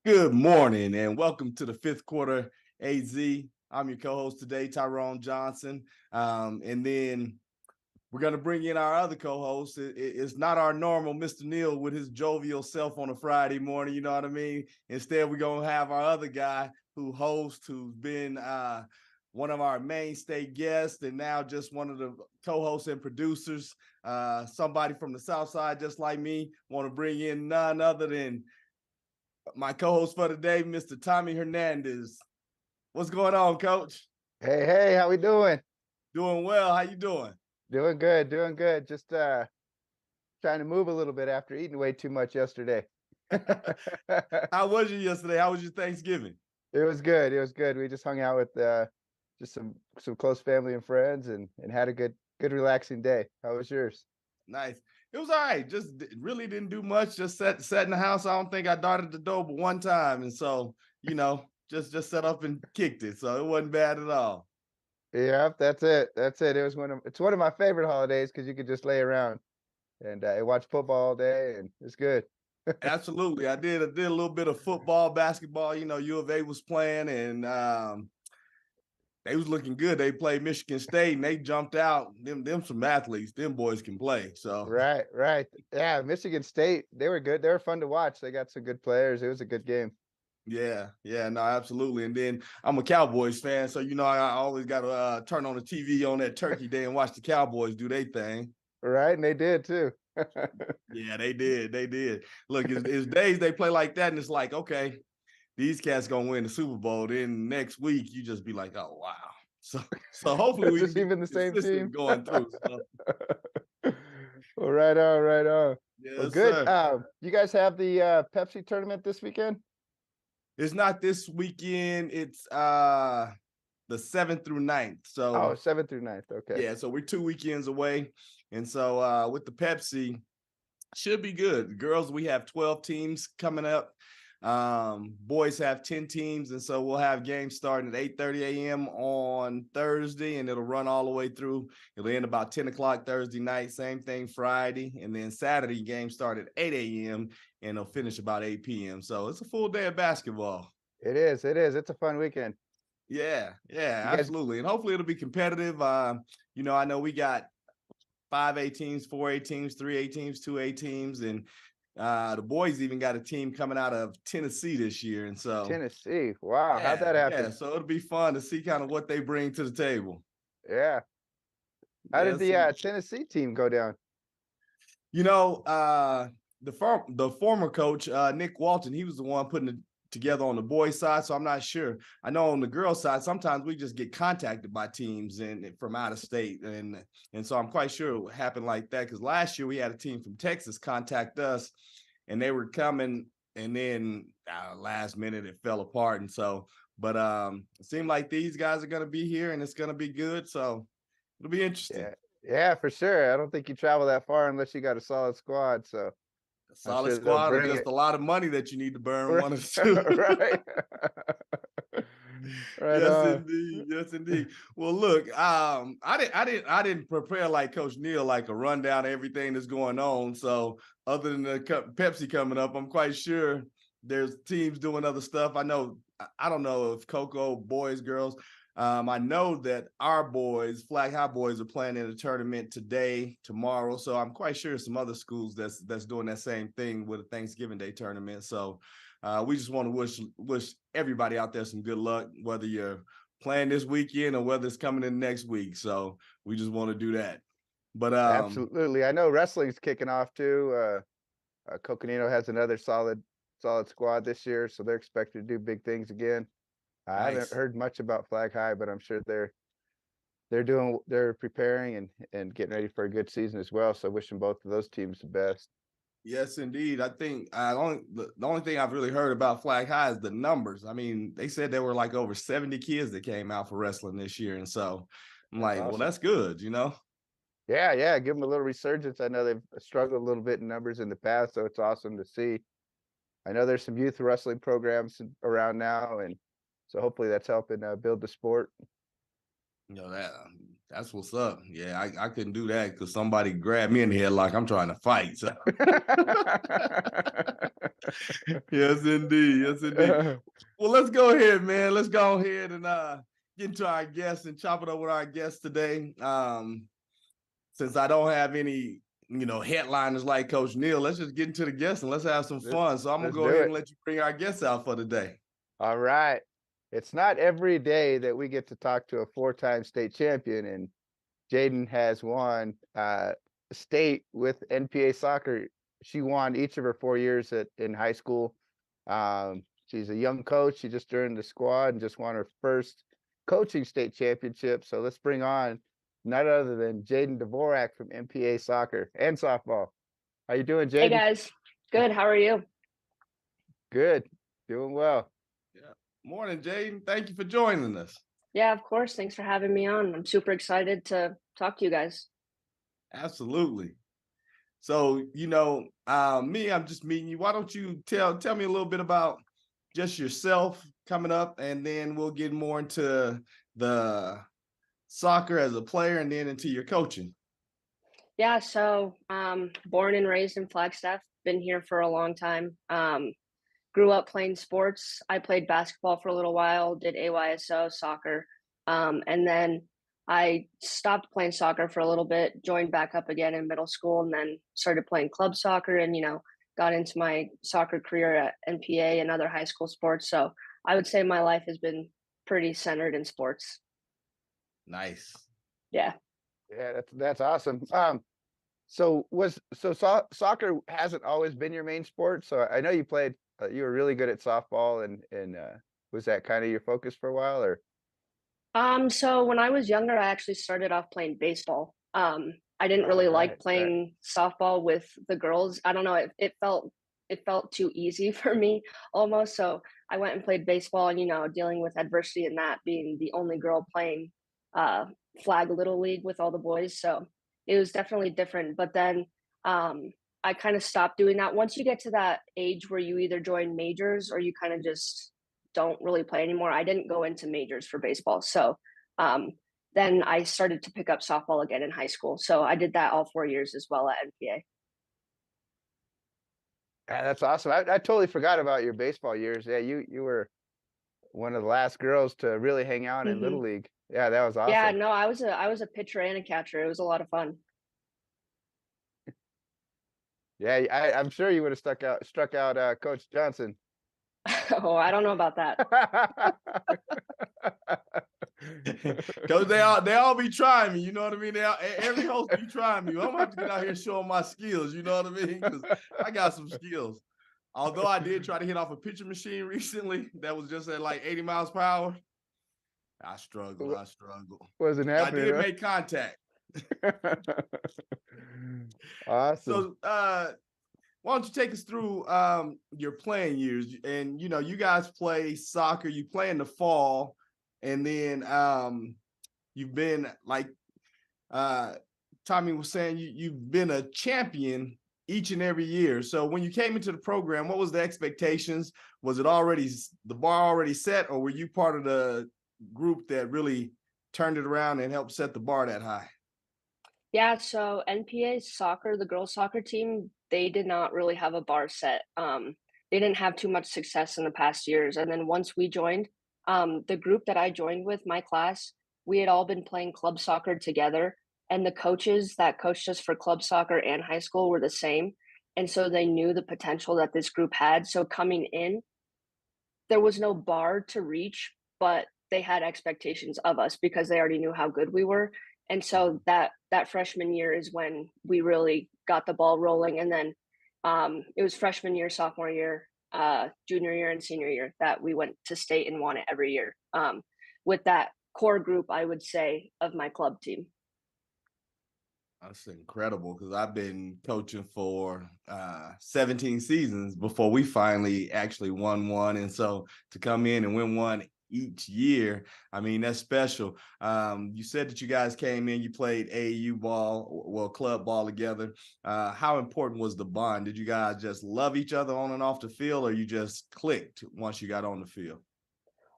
Good morning and welcome to the fifth quarter AZ. I'm your co-host today, Tyrone Johnson. And then we're going to bring in our other co-host. It's not our normal Mr. Neal with his jovial self on a Friday morning, you know what I mean? Instead, we're going to have our other guy who's been one of our mainstay guests and now just one of the co-hosts and producers, somebody from the South Side just like me. Want to bring in none other than my co-host for today, Mr. Tommy Hernandez. What's going on, Coach? Hey, how we doing? Doing well. How you doing? Doing good, doing good. Just trying to move a little bit after eating way too much yesterday. How was you yesterday? How was your Thanksgiving? It was good. It was good. We just hung out with just some close family and friends and had a good relaxing day. How was yours? Nice. It was all right. Just really didn't do much. Just sat in the house. I don't think I darted the door but one time, and so just set up and kicked it. So it wasn't bad at all. Yeah, that's it. That's it. It's one of my favorite holidays because you could just lay around and watch football all day, and it's good. Absolutely. I did a little bit of football, basketball. U of A was playing, and they was looking good. They played Michigan State and they jumped out. Them some athletes. Them boys can play. So Right, right. Yeah, Michigan State, they were good. They were fun to watch. They got some good players. It was a good game. yeah, no, absolutely. And then I'm a Cowboys fan, so I always got to turn on the TV on that Turkey Day and watch the Cowboys do their thing. Right, and they did too. Yeah, they did. They did. Look, it's days they play like that, and it's like, okay, these cats gonna win the Super Bowl. Then next week, you just be like, oh wow. So hopefully Is we can this be even the same consistent team? going through. So Well, right on, right on. Well, yes, good. sir. You guys have the Pepsi tournament this weekend? It's not this weekend. It's the 7th through 9th. Oh, So 7th through 9th. Okay. yeah, so we're 2 weekends away. And so with the Pepsi, should be good. Girls, we have 12 teams coming up. Boys have 10 teams, and so we'll have games starting at 8:30 a.m. on Thursday, and it'll run all the way through. It'll end about 10 o'clock Thursday night. Same thing Friday, and then Saturday games start at 8 a.m. and they'll finish about 8 p.m. So it's a full day of basketball. It is. It is. It's a fun weekend. Yeah, You guys, absolutely, and hopefully it'll be competitive. I know we got 5A teams, 4A teams, 3A teams, 2A teams, and the boys even got a team coming out of Tennessee this year. And so, Tennessee. Wow, how'd that yeah. happen? So it'll be fun to see kind of what they bring to the table. Yeah. How did Yes. the Tennessee team go down? You know, uh, the former coach, Nick Walton, he was the one putting it together on the boys' side. So I'm not sure. I know on the girls' side, sometimes we just get contacted by teams and from out of state, and so I'm quite sure it happened like that because last year we had a team from Texas contact us, and they were coming, and then last minute it fell apart, and so. But it seemed like these guys are going to be here, and it's going to be good. So it'll be interesting. Yeah. Yeah, for sure. I don't think you travel that far unless you got a solid squad. So A I'm solid sure they'll squad or bring just it. a lot of money that you need to burn, Right. one or two. Right. Right Yes, on. indeed. Yes, indeed. Well, look, I didn't prepare like Coach Neal, like a rundown of everything that's going on. So, other than the Pepsi coming up, I'm quite sure there's teams doing other stuff. I don't know if Coco boys, girls. I know that our boys, Flag High boys, are playing in a tournament today, tomorrow. So I'm quite sure some other schools that's doing that same thing with a Thanksgiving Day tournament. So we just want to wish everybody out there some good luck, whether you're playing this weekend or whether it's coming in next week. So we just want to do that. But Absolutely. I know wrestling's kicking off too. Coconino has another solid squad this year, so they're expected to do big things again. I haven't nice. heard much about Flag High, but I'm sure they're preparing and getting ready for a good season as well. So wishing both of those teams the best. Yes, indeed. I think the only thing I've really heard about Flag High is the numbers. I mean, they said there were like over 70 kids that came out for wrestling this year. And so I'm That's like, well, awesome. that's good. Yeah, yeah. Give them a little resurgence. I know they've struggled a little bit in numbers in the past, so it's awesome to see. I know there's some youth wrestling programs around now, and so hopefully that's helping build the sport. You know that That's what's up. Yeah, I couldn't do that because somebody grabbed me in the head like I'm trying to fight. So. Yes, indeed. Yes, indeed. Well, let's go ahead, man. Let's go ahead and get into our guests and chop it up with our guests today. Since I don't have any, headliners like Coach Neal, let's just get into the guests and let's have some fun. So I'm gonna Let's go do ahead it. and let you bring our guests out for today. All right. It's not every day that we get to talk to a 4-time state champion, and Jayden has won state with NPA Soccer. She won each of her 4 years in high school. She's a young coach. She just joined the squad and just won her first coaching state championship. So let's bring on none other than Jayden Dvorak from NPA Soccer and softball. How you doing, Hey Jayden? guys, good. How are you? Good, doing well. Yeah. Morning, Jayden. Thank you for joining us. Yeah, of course. Thanks for having me on. I'm super excited to talk to you guys. Absolutely. So, me, I'm just meeting you. Why don't you tell me a little bit about just yourself coming up, and then we'll get more into the soccer as a player and then into your coaching. Yeah, so born and raised in Flagstaff, been here for a long time. Grew up playing sports. I played basketball for a little while, did AYSO soccer, and then I stopped playing soccer for a little bit, joined back up again in middle school, and then started playing club soccer and, got into my soccer career at NPA and other high school sports. So I would say my life has been pretty centered in sports. Nice. Yeah. Yeah, that's awesome. So soccer hasn't always been your main sport. So I know you played. You were really good at softball, and was that kind of your focus for a while, or? So when I was younger, I actually started off playing baseball. I didn't really like Right. playing softball with the girls. I don't know, it felt too easy for me almost. So I went and played baseball and, dealing with adversity in that, being the only girl playing uh flag little league with all the boys. So it was definitely different. But then I kind of stopped doing that. Once you get to that age where you either join majors or you kind of just don't really play anymore. I didn't go into majors for baseball. So then I started to pick up softball again in high school. So I did that all 4 years as well at NPA. Yeah, that's awesome. I totally forgot about your baseball years. Yeah, you were one of the last girls to really hang out in Hmm. Little League. Yeah, that was Yeah, awesome. no, I was a pitcher and a catcher. It was a lot of fun. Yeah, I'm sure you would have struck out Coach Johnson. Oh, I don't know about that. Because they all be trying me, you know what I mean? Every host be trying me. I'm gonna have to get out here showing my skills, you know what I mean? Because I got some skills. Although I did try to hit off a pitching machine recently that was just at like 80 miles per hour. I struggled. Wasn't I happening, did huh? make contact. Awesome. So why don't you take us through your playing years? And you guys play soccer, you play in the fall, and then you've been like Tommy was saying, you've been a champion each and every year. So when you came into the program, what was the expectations? Was it already the bar already set, or were you part of the group that really turned it around and helped set the bar that high? Yeah, so NPA soccer, the girls soccer team, they did not really have a bar set. They didn't have too much success in the past years. And then once we joined, the group that I joined with, my class, we had all been playing club soccer together. And the coaches that coached us for club soccer and high school were the same. And so they knew the potential that this group had. So coming in, there was no bar to reach, but they had expectations of us because they already knew how good we were. And so that freshman year is when we really got the ball rolling. And then it was freshman year, sophomore year, junior year, and senior year that we went to state and won it every year. With that core group, I would say, of my club team. That's incredible because I've been coaching for 17 seasons before we finally actually won one. And so to come in and win one each year, I mean, that's special. You said that you guys came in, you played AAU ball, well, club ball together. How important was the bond? Did you guys just love each other on and off the field, or you just clicked once you got on the field?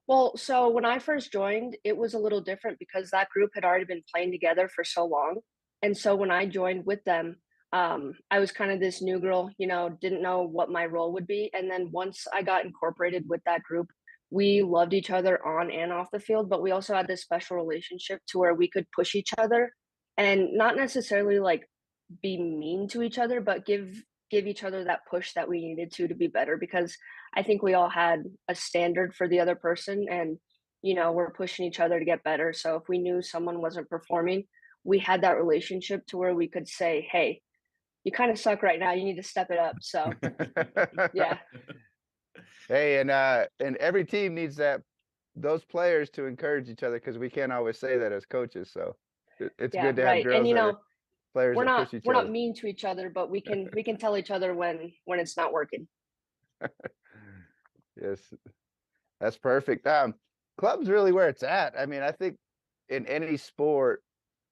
Well, so when I first joined, it was a little different because that group had already been playing together for so long. And so when I joined with them, I was kind of this new girl, didn't know what my role would be. And then once I got incorporated with that group, we loved each other on and off the field, but we also had this special relationship to where we could push each other and not necessarily like be mean to each other, but give each other that push that we needed to be better because I think we all had a standard for the other person and we're pushing each other to get better. So if we knew someone wasn't performing, we had that relationship to where we could say, "Hey, you kind of suck right now. You need to step it up." So, yeah. Hey, and every team needs those players to encourage each other because we can't always say that as coaches. So it's Yeah, good to have right. And girls that are players we're that not push each we're not other. mean to each other, but we can tell each other when it's not working. Yes, that's perfect. Club's really where it's at. I mean, I think in any sport,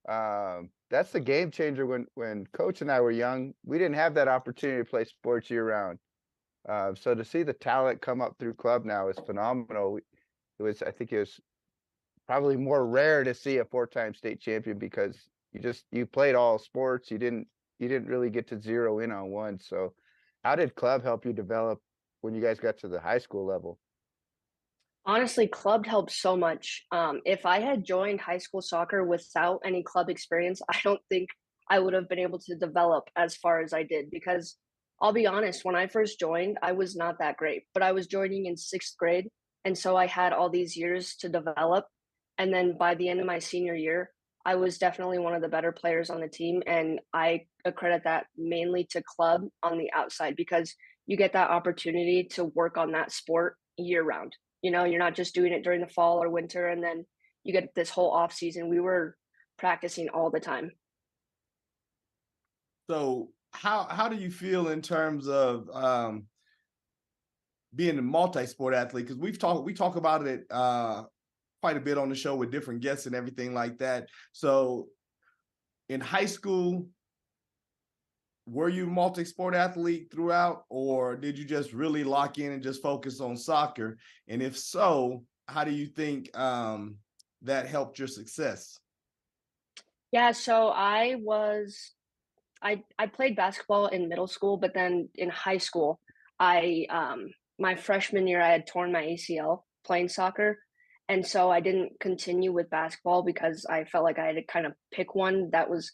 that's the game changer. When Coach and I were young, we didn't have that opportunity to play sports year round. So to see the talent come up through club now is phenomenal. I think it was probably more rare to see a four-time state champion because you played all sports. You didn't really get to zero in on one. So how did club help you develop when you guys got to the high school level? Honestly, club helped so much. If I had joined high school soccer without any club experience, I don't think I would have been able to develop as far as I did because I'll be honest, when I first joined, I was not that great, but I was joining in sixth grade. And so I had all these years to develop. And then by the end of my senior year, I was definitely one of the better players on the team. And I accredit that mainly to club on the outside because you get that opportunity to work on that sport year round. You're not just doing it during the fall or winter and then you get this whole off season. We were practicing all the time. So how do you feel in terms of being a multi-sport athlete? Because we talk about it quite a bit on the show with different guests and everything like that. So in high school, were you a multi-sport athlete throughout, or did you just really lock in and just focus on soccer? And if so, how do you think that helped your success? Yeah, so I played basketball in middle school, but then in high school, I my freshman year I had torn my ACL playing soccer. And so I didn't continue with basketball because I felt like I had to kind of pick one that was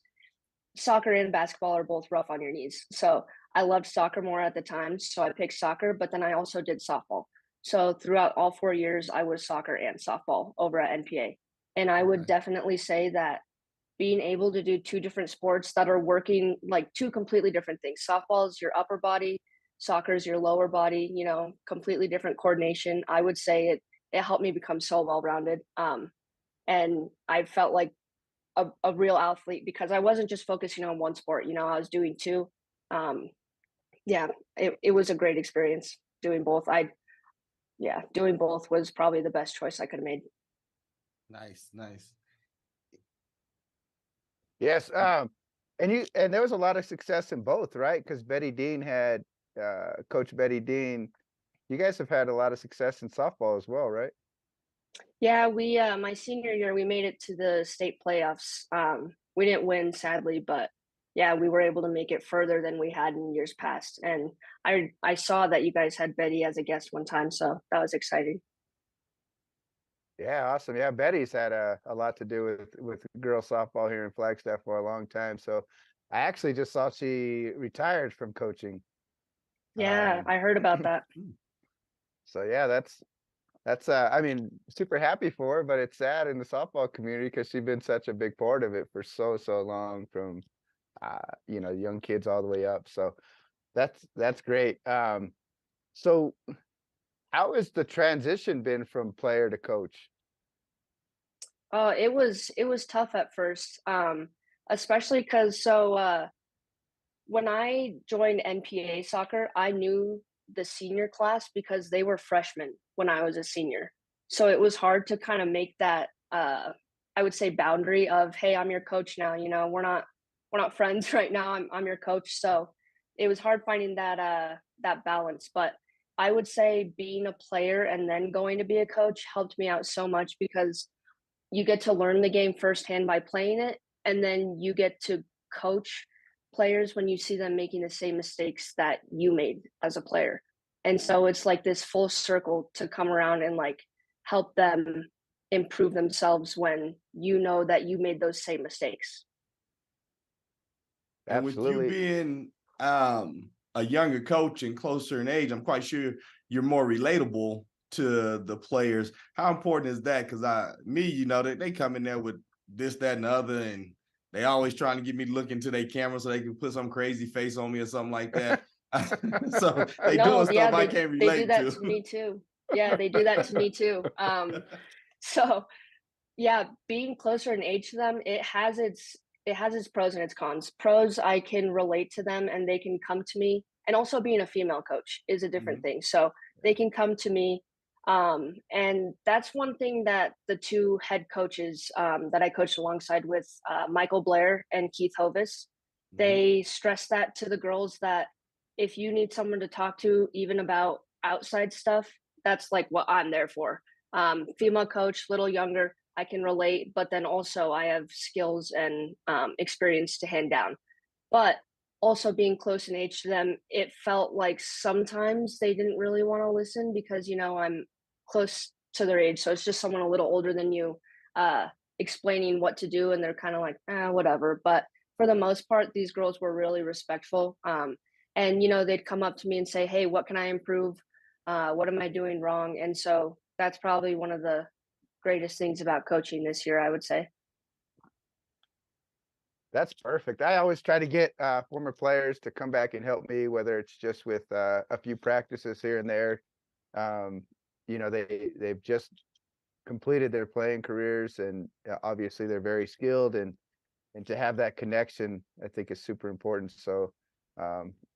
soccer and basketball are both rough on your knees. So I loved soccer more at the time. So I picked soccer, but then I also did softball. So throughout all 4 years, I was soccer and softball over at NPA. And I would Okay. definitely say that being able to do two different sports that are working like two completely different things. Softball is your upper body, soccer is your lower body, completely different coordination. I would say it helped me become so well rounded. And I felt like a real athlete because I wasn't just focusing on one sport, I was doing two. Um, yeah, it was a great experience doing both. Doing both was probably the best choice I could have made. Nice, nice. Yes, and there was a lot of success in both, right? Because Betty Dean had Coach Betty Dean. You guys have had a lot of success in softball as well, right? Yeah, we my senior year we made it to the state playoffs. We didn't win sadly, but yeah, we were able to make it further than we had in years past. And I saw that you guys had Betty as a guest one time, so that was exciting. Yeah, awesome. Yeah, Betty's had a lot to do with girls softball here in Flagstaff for a long time. So I actually just saw she retired from coaching. Yeah, Um, I heard about that. so yeah, that's I mean, super happy for her, but it's sad in the softball community because she's been such a big part of it for so long from young kids all the way up. So that's great. So how has the transition been from player to coach? It was tough at first, especially because when I joined NPA Soccer, I knew the senior class because they were freshmen when I was a senior. So it was hard to kind of make that I would say boundary of, hey, I'm your coach now, we're not friends right now. I'm your coach. So it was hard finding that balance. But I would say being a player and then going to be a coach helped me out so much because you get to learn the game firsthand by playing it, and then you get to coach players when you see them making the same mistakes that you made as a player. And so it's like this full circle to come around and like help them improve themselves when you know that you made those same mistakes. And with you Absolutely. being a younger coach and closer in age, I'm quite sure you're more relatable to the players. How important is that? Because they come in there with this, that, and the other, and they always trying to get me to look into their camera so they can put some crazy face on me or something like that. So they doing No, yeah, stuff I can't they do relate that to. to me too. Yeah, they do that to me too. So yeah, being closer in age to them, it has its pros and its cons. Pros, I can relate to them and they can come to me. And also being a female coach is a different Mhm. thing. So they can come to me. And that's one thing that the two head coaches that I coached alongside with Michael Blair and Keith Hovis, Mhm. they stress that to the girls that if you need someone to talk to, even about outside stuff, that's like what I'm there for. Female coach, little younger, I can relate, but then also I have skills and experience to hand down. But also being close in age to them, it felt like sometimes they didn't really want to listen because, I'm close to their age. So it's just someone a little older than you uh, explaining what to do. And they're kind of like, whatever. But for the most part, these girls were really respectful. And, they'd come up to me and say, hey, what can I improve? What am I doing wrong? And so that's probably one of the greatest things about coaching this year, I would say. That's perfect. I always try to get former players to come back and help me, whether it's just with a few practices here and there. Um, they've just completed their playing careers, and obviously they're very skilled, and to have that connection, I think is super important. So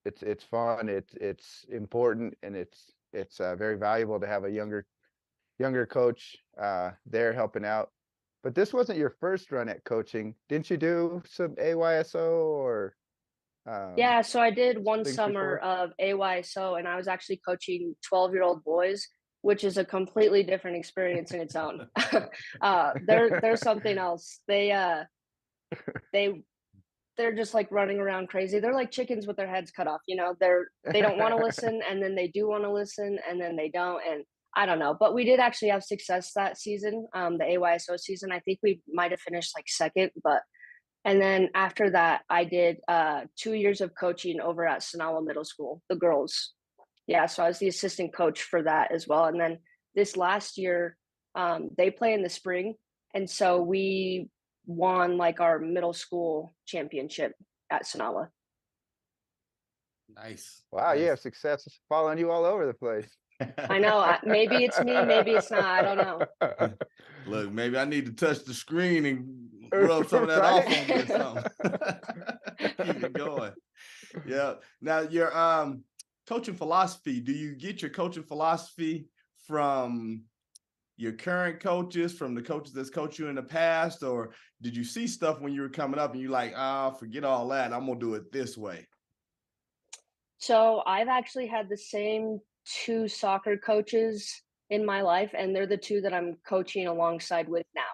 it's fun, it's important, and it's very valuable to have a younger coach there helping out. But this wasn't your first run at coaching. Didn't you do some AYSO or Yeah, so I did one things summer before? of AYSO and I was actually coaching 12-year-old boys, which is a completely different experience in its own. There's something else. They they're just like running around crazy. They're like chickens with their heads cut off. They don't want to listen and then they do want to listen and then they don't. And I don't know. But we did actually have success that season, the AYSO season. I think we might have finished like second, but and then after that I did 2 years of coaching over at Sonawa Middle School, the girls. Yeah, so I was the assistant coach for that as well. And then this last year, they play in the spring, and so we won like our middle school championship at Sonawa. Nice, Wow, you nice. have success following you all over the place. I know. Maybe it's me, maybe it's not. I don't know. Look, maybe I need to touch the screen and rub some of that Right? off on me or something. Keep it going. Yeah. Now your coaching philosophy, do you get your coaching philosophy from your current coaches, from the coaches that's coached you in the past, or did you see stuff when you were coming up and you like, forget all that, I'm gonna do it this way? So I've actually had the same two soccer coaches in my life, and they're the two that I'm coaching alongside with now.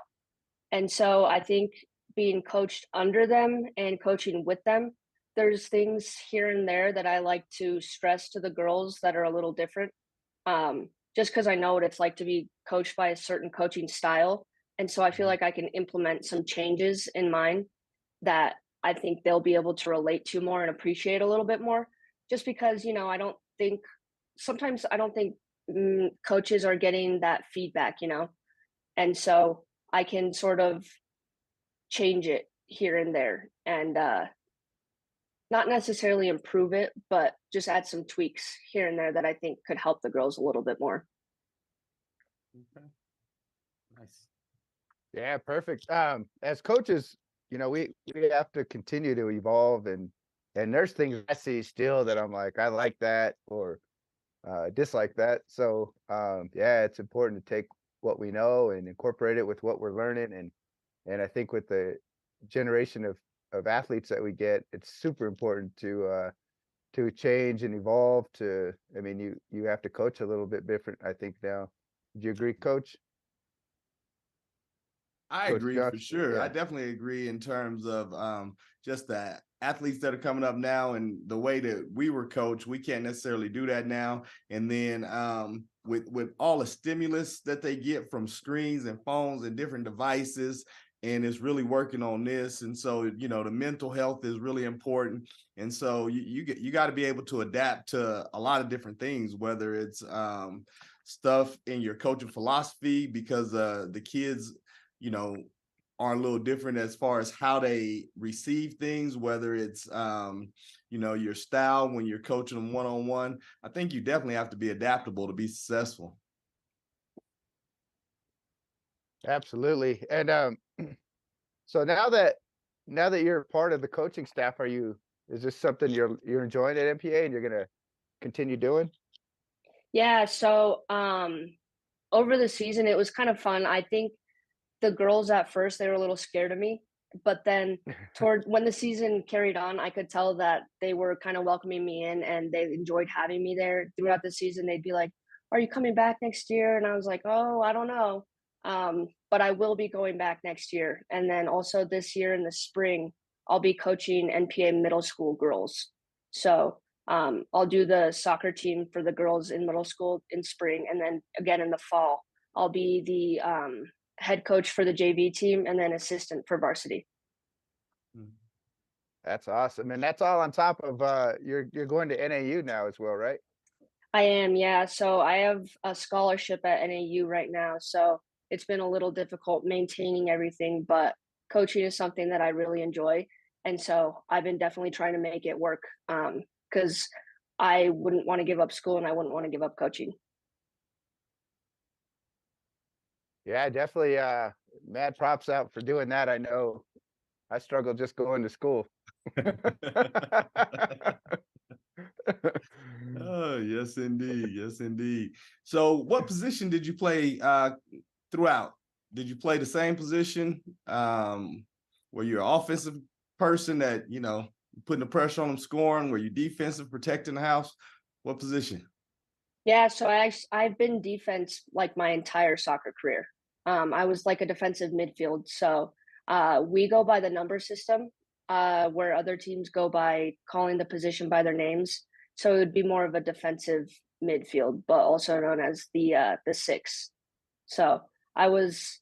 And so I think being coached under them and coaching with them, there's things here and there that I like to stress to the girls that are a little different. Just because I know what it's like to be coached by a certain coaching style. And so I feel Mhm. like I can implement some changes in mine that I think they'll be able to relate to more and appreciate a little bit more. Just because, I don't think sometimes I don't think coaches are getting that feedback. And so I can sort of change it here and there and not necessarily improve it, but just add some tweaks here and there that I think could help the girls a little bit more. Okay. Nice. Yeah, perfect. As coaches, we have to continue to evolve, and there's things I see still that I'm like, I like that or dislike that. So yeah, it's important to take what we know and incorporate it with what we're learning, and I think with the generation of athletes that we get, it's super important to to change and evolve to, I mean, you have to coach a little bit different, I think now. Do you agree, Coach? I Coach agree for Josh? sure. I Yeah. definitely agree in terms of just the athletes that are coming up now and the way that we were coached. We can't necessarily do that now. And then with all the stimulus that they get from screens and phones and different devices, and it's really working on this. And so, you know, the mental health is really important. And so you got to be able to adapt to a lot of different things, whether it's stuff in your coaching philosophy, because the kids, you know, are a little different as far as how they receive things, whether it's you know, your style when you're coaching them one-on-one. I think you definitely have to be adaptable to be successful. Absolutely. And so now that you're part of the coaching staff, is this something you're enjoying at NPA and you're gonna continue doing? Yeah, so over the season it was kind of fun. I think the girls at first they were a little scared of me, but then toward when the season carried on, I could tell that they were kind of welcoming me in and they enjoyed having me there throughout the season. They'd be like, "Are you coming back next year?" And I was like, "Oh, I don't know." But I will be going back next year. And then also this year in the spring, I'll be coaching NPA middle school girls. So I'll do the soccer team for the girls in middle school in spring, and then again in the fall, I'll be the head coach for the JV team and then assistant for varsity. That's awesome. And that's all on top of you're going to NAU now as well, right? I am, yeah. So I have a scholarship at NAU right now. So it's been a little difficult maintaining everything, but coaching is something that I really enjoy. And so I've been definitely trying to make it work because I wouldn't want to give up school and I wouldn't want to give up coaching. Yeah, definitely mad props out for doing that. I know I struggle just going to school. Oh, yes, indeed. Yes, indeed. So what position did you play throughout? Did you play the same position? Were you an offensive person that, you know, putting the pressure on them scoring? Were you defensive, protecting the house? What position? Yeah, so I've been defense like my entire soccer career. I was like a defensive midfield. So we go by the number system, where other teams go by calling the position by their names. So it would be more of a defensive midfield, but also known as the six. So I was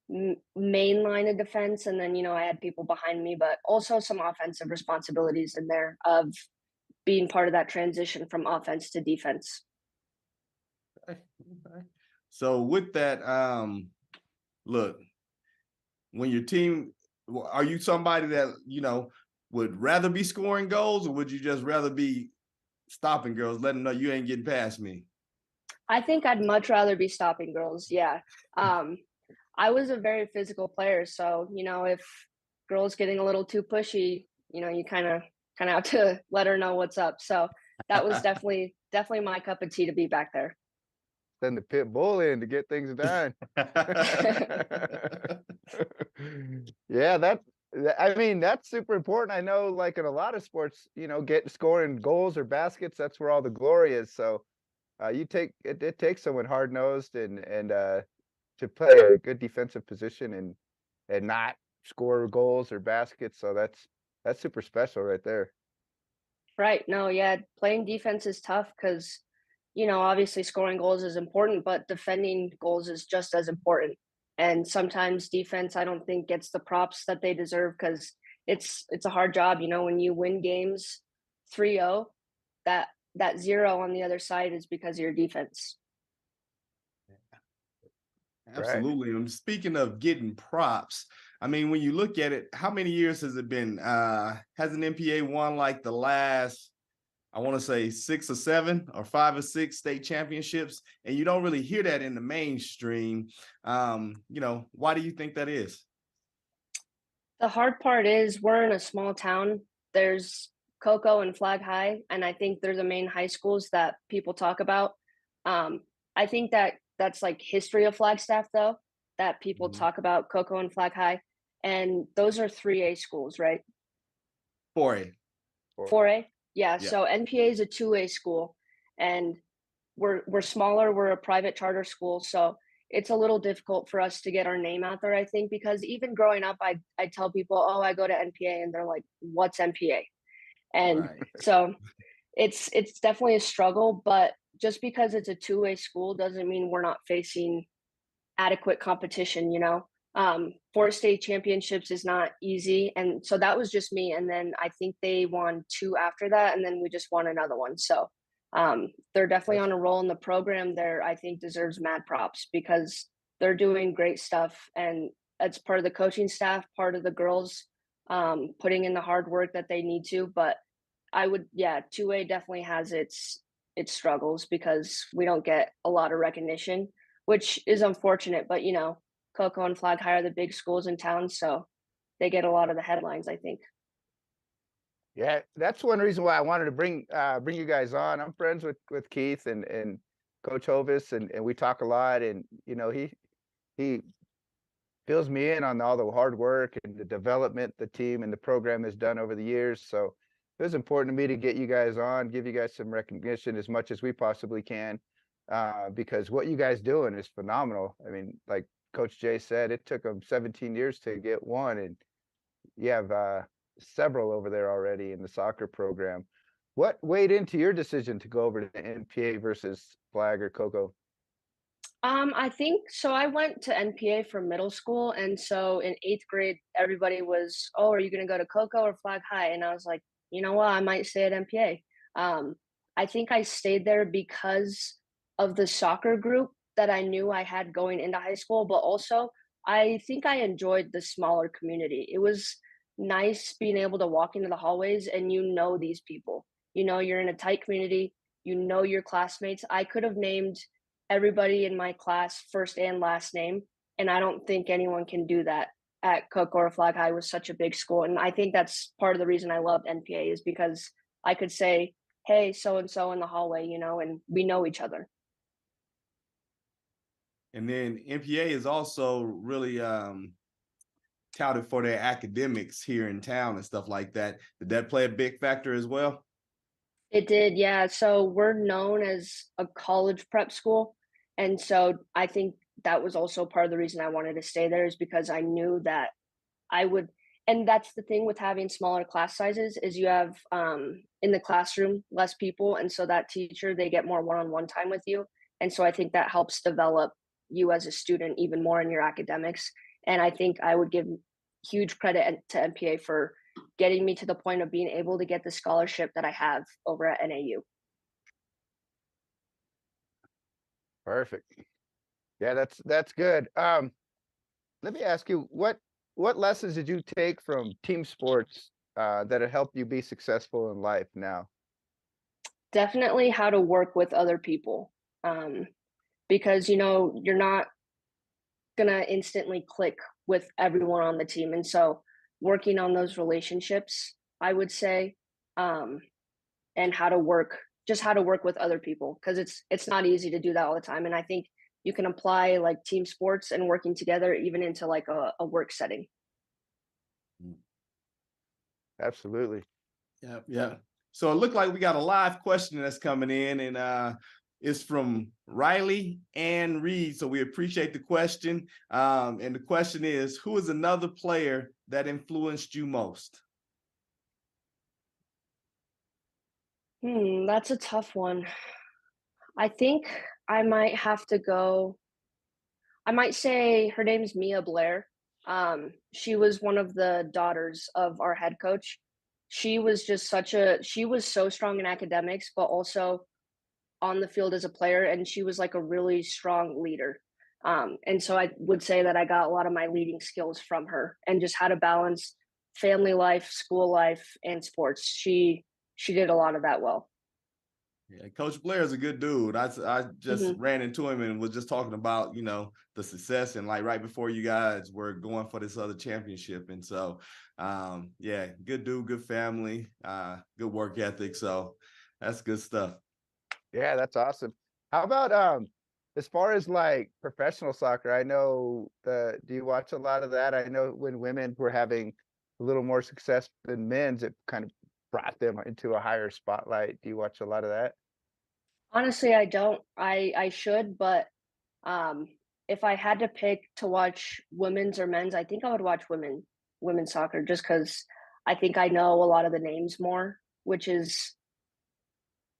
main line of defense, and then I had people behind me, but also some offensive responsibilities in there of being part of that transition from offense to defense. Okay, okay. So with that, look, when your team, are you somebody that, you know, would rather be scoring goals, or would you just rather be stopping girls, letting them know you ain't getting past me? I think I'd much rather be stopping girls. Yeah. Um, I was a very physical player, so if girls getting a little too pushy, you kind of have to let her know what's up. So that was definitely my cup of tea to be back there. Send the pit bull in to get things done. Yeah, I mean, that's super important. I know, like in a lot of sports, get scoring goals or baskets, that's where all the glory is. So it takes someone hard nosed and to play a good defensive position and not score goals or baskets. So that's super special right there. Right. No, yeah, playing defense is tough because obviously scoring goals is important, but defending goals is just as important. And sometimes defense, I don't think gets the props that they deserve because it's a hard job. When you win games 3-0, that zero on the other side is because of your defense. Right. Absolutely. And speaking of getting props, I mean, when you look at it, how many years has it been? Has an NPA won like the last, I want to say 6 or 7 or 5 or 6 state championships? And you don't really hear that in the mainstream. Why do you think that is? The hard part is we're in a small town. There's Cocoa and Flag High, and I think they're the main high schools that people talk about. I think that's like history of Flagstaff, though, that people Mhm. talk about Cocoa and Flag High, and those are 3A schools, right? 4A. 4A. Yeah, Yeah. so NPA is a two-way school, and we're smaller, we're a private charter school, so it's a little difficult for us to get our name out there, I think, because even growing up, I tell people, "Oh, I go to NPA," and they're like, "What's NPA?" And Right. so it's definitely a struggle, but just because it's a two-way school doesn't mean we're not facing adequate competition, you know? Four state championships is not easy. And so that was just me. And then I think they won two after that. And then we just won another one. So they're definitely That's on a roll in the program there. I think deserves mad props because they're doing great stuff. And it's part of the coaching staff, part of the girls putting in the hard work that they need to. But I would, yeah, 2A definitely has its struggles because we don't get a lot of recognition, which is unfortunate. But you know, Coco and Flag High are the big schools in town, so they get a lot of the headlines, I think. Yeah, that's one reason why I wanted to bring you guys on. I'm friends with Keith and Coach Hovis, and we talk a lot. And you know, he fills me in on all the hard work and the development the team and the program has done over the years. So it was important to me to get you guys on, give you guys some recognition as much as we possibly can, because what you guys doing is phenomenal. I mean, like Coach Jay said, it took them 17 years to get one, and you have several over there already in the soccer program. What weighed into your decision to go over to NPA versus Flag or Coco? I think so. I went to NPA for middle school, and so in eighth grade, everybody was, "Oh, are you going to go to Coco or Flag High?" And I was like, "You know what? I might stay at NPA." I think I stayed there because of the soccer group that I knew I had going into high school, but also I think I enjoyed the smaller community. It was nice being able to walk into the hallways and you know these people. You know, you're in a tight community. You know your classmates. I could have named everybody in my class first and last name. And I don't think anyone can do that at Cook or Flag High was such a big school. And I think that's part of the reason I loved NPA is because I could say, hey, so and so in the hallway, you know, and we know each other. And then NPA is also really touted for their academics here in town and stuff like that. Did that play a big factor as well? It did, yeah. So we're known as a college prep school. And so I think that was also part of the reason I wanted to stay there is because I knew that I would, and that's the thing with having smaller class sizes is you have in the classroom less people, and so that teacher they get more one-on-one time with you, and so I think that helps develop you as a student even more in your academics. And I think I would give huge credit to NPA for getting me to the point of being able to get the scholarship that I have over at NAU. Perfect. Yeah, that's good. Let me ask you, what lessons did you take from team sports that have helped you be successful in life now? Definitely how to work with other people, um, because you know you're not gonna instantly click with everyone on the team. And so working on those relationships, I would say, um, and how to work, just how to work with other people, because it's not easy to do that all the time. And I think you can apply like team sports and working together even into like a work setting. Mm. Absolutely. Yeah, yeah. So it looked like we got a live question that's coming in, and it's from Riley and Reed. So we appreciate the question. And the question is, who is another player that influenced you most? That's a tough one. I think I might have to go. I might say her name's Mia Blair. She was one of the daughters of our head coach. She was so strong in academics, but also on the field as a player, and she was like a really strong leader. And so I would say that I got a lot of my leading skills from her and just how to balance family life, school life, and sports. She did a lot of that well. Yeah, Coach Blair is a good dude. I just Hmm. ran into him and was just talking about, you know, the success and like right before you guys were going for this other championship. And so yeah, good dude, good family, good work ethic. So that's good stuff. Yeah, that's awesome. How about as far as like professional soccer? I know do you watch a lot of that? I know when women were having a little more success than men's, it kind of brought them into a higher spotlight? Do you watch a lot of that? Honestly, I don't. I should, but um, if I had to pick to watch women's or men's, I think I would watch women's soccer just because I think I know a lot of the names more, which is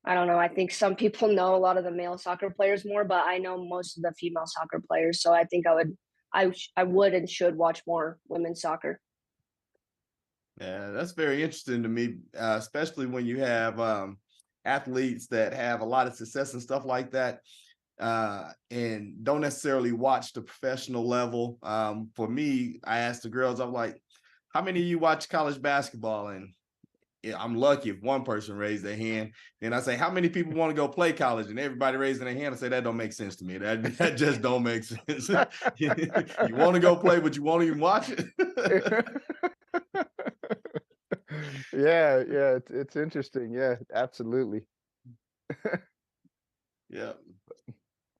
I don't know. I think some people know a lot of the male soccer players more, but I know most of the female soccer players. So I think I would and should watch more women's soccer. Yeah, that's very interesting to me, especially when you have athletes that have a lot of success and stuff like that, and don't necessarily watch the professional level. For me, I asked the girls, I'm like, how many of you watch college basketball? And yeah, I'm lucky if one person raised their hand. Then I say, how many people want to go play college? And everybody raising their hand. I say, that don't make sense to me. That just don't make sense. You want to go play, but you won't even watch it. Yeah, yeah, it's interesting. Yeah, absolutely. Yeah.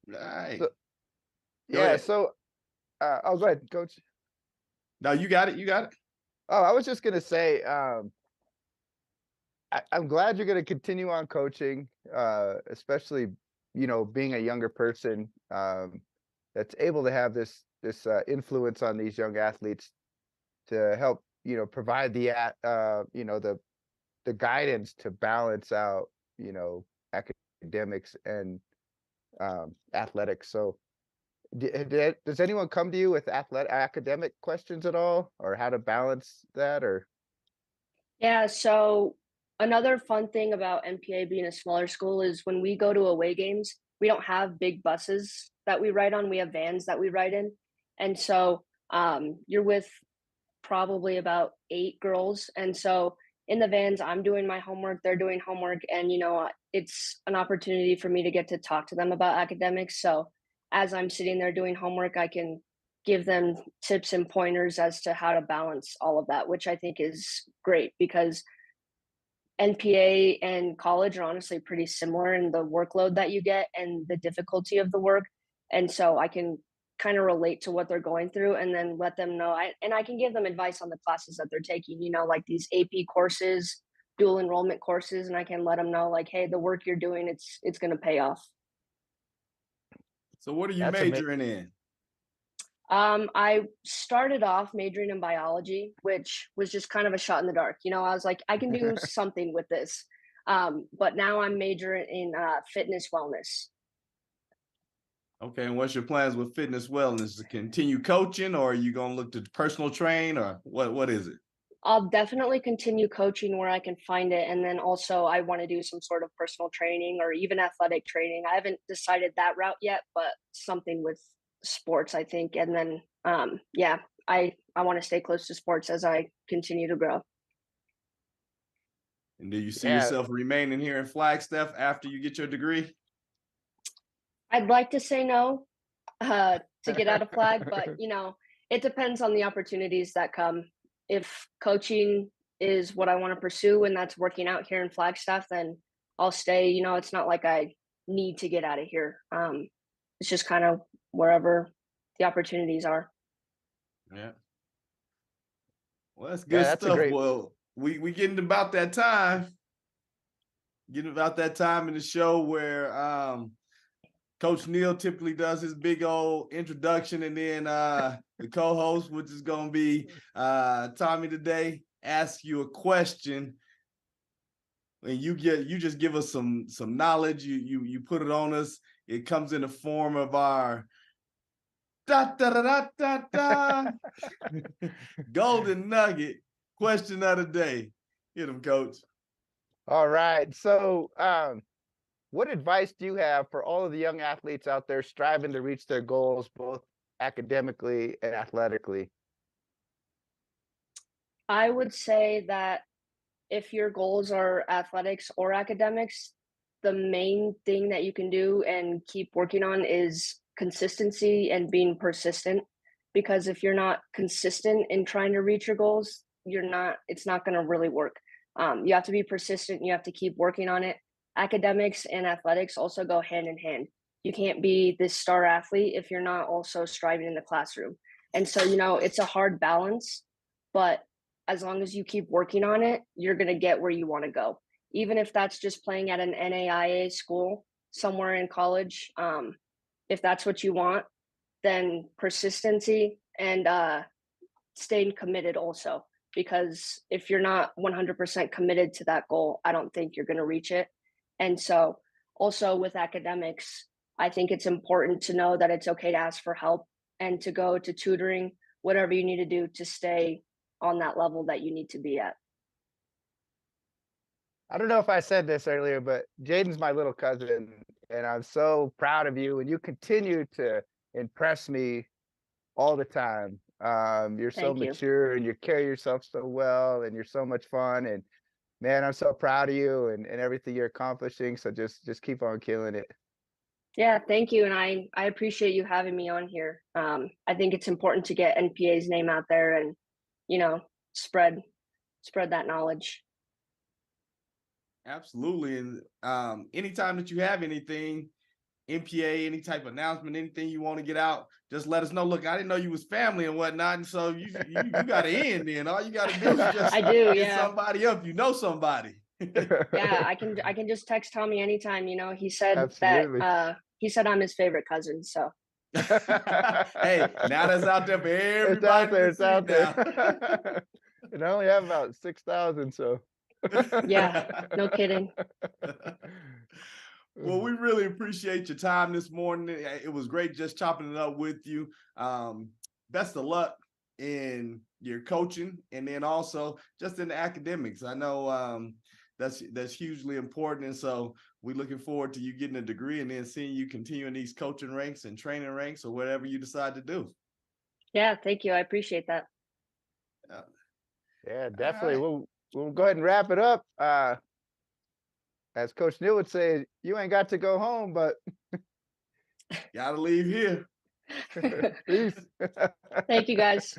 Right. So, Go yeah, ahead. so oh, go ahead, coach. No, you got it. You got it. Oh, I was just gonna say, I'm glad you're gonna continue on coaching, especially, being a younger person, that's able to have this influence on these young athletes to help, provide the guidance to balance out, you know, academics and athletics. So, does anyone come to you with academic questions at all, or how to balance that, or? Yeah, so another fun thing about NPA being a smaller school is when we go to away games, we don't have big buses that we ride on. We have vans that we ride in. And so you're with probably about 8 girls. And so in the vans, I'm doing my homework, they're doing homework. And, it's an opportunity for me to get to talk to them about academics. So as I'm sitting there doing homework, I can give them tips and pointers as to how to balance all of that, which I think is great because NPA and college are honestly pretty similar in the workload that you get and the difficulty of the work. And so I can kind of relate to what they're going through and then let them know. I can give them advice on the classes that they're taking, like these AP courses, dual enrollment courses, and I can let them know like, hey, the work you're doing, it's going to pay off. So what are you That's amazing. majoring in? I started off majoring in biology, which was just kind of a shot in the dark. I was like, I can do something with this. But now I'm majoring in fitness wellness. Okay, and what's your plans with fitness wellness? To continue coaching, or are you gonna look to personal train, or what is it? I'll definitely continue coaching where I can find it. And then also, I want to do some sort of personal training or even athletic training. I haven't decided that route yet, but something with sports, I think. And then, yeah, I want to stay close to sports as I continue to grow. And do you see Yeah. yourself remaining here in Flagstaff after you get your degree? I'd like to say no to get out of flag, but it depends on the opportunities that come. If coaching is what I want to pursue and that's working out here in Flagstaff, then I'll stay. It's not like I need to get out of here. It's just kind of wherever the opportunities are. Yeah. Well, that's Yeah, good that's a stuff. great. Well, we getting about that time. Getting about that time in the show where Coach Neal typically does his big old introduction, and then the co-host, which is gonna be Tommy today, asks you a question, and you just give us some knowledge. You put it on us. It comes in the form of our da da da da da da golden nugget question of the day. Hit him, Coach. All right. So, what advice do you have for all of the young athletes out there striving to reach their goals, both academically and athletically? I would say that if your goals are athletics or academics, the main thing that you can do and keep working on is consistency and being persistent. Because if you're not consistent in trying to reach your goals, it's not going to really work. You have to be persistent. You have to keep working on it. Academics and athletics also go hand in hand. You can't be this star athlete if you're not also striving in the classroom. And so, it's a hard balance, but as long as you keep working on it, you're going to get where you want to go. Even if that's just playing at an NAIA school somewhere in college, if that's what you want, then persistency and staying committed also. Because if you're not 100% committed to that goal, I don't think you're going to reach it. And so, also with academics, I think it's important to know that it's okay to ask for help and to go to tutoring, whatever you need to do to stay on that level that you need to be at. I don't know if I said this earlier, but Jayden's my little cousin, and I'm so proud of you. And you continue to impress me all the time. You're so Thank you. mature, and you carry yourself so well, and you're so much fun. And man, I'm so proud of you and everything you're accomplishing. So just keep on killing it. Yeah, thank you. And I appreciate you having me on here. I think it's important to get NPA's name out there and, you know, spread that knowledge. Absolutely. And anytime that you have anything, NPA, any type of announcement, anything you want to get out, just let us know. Look, I didn't know you was family and whatnot, and so you got to end. Then all you got to do is just I do, hit yeah. somebody up. You know somebody. Yeah, I can just text Tommy anytime. You know, he said Absolutely. that he said I'm his favorite cousin. So Hey, now that's out there for It's out everybody there. to It's see out now. there. And I only have about 6,000, so. yeah, no kidding. Well, we really appreciate your time this morning. It was great just chopping it up with you. Best of luck in your coaching, and then also just in the academics. I know that's hugely important, and so we're looking forward to you getting a degree and then seeing you continue in these coaching ranks and training ranks or whatever you decide to do. Yeah, thank you. I appreciate that. Yeah, definitely. Right. We'll go ahead and wrap it up. As Coach Neal would say, you ain't got to go home, but Gotta leave here. peace. Thank you, guys.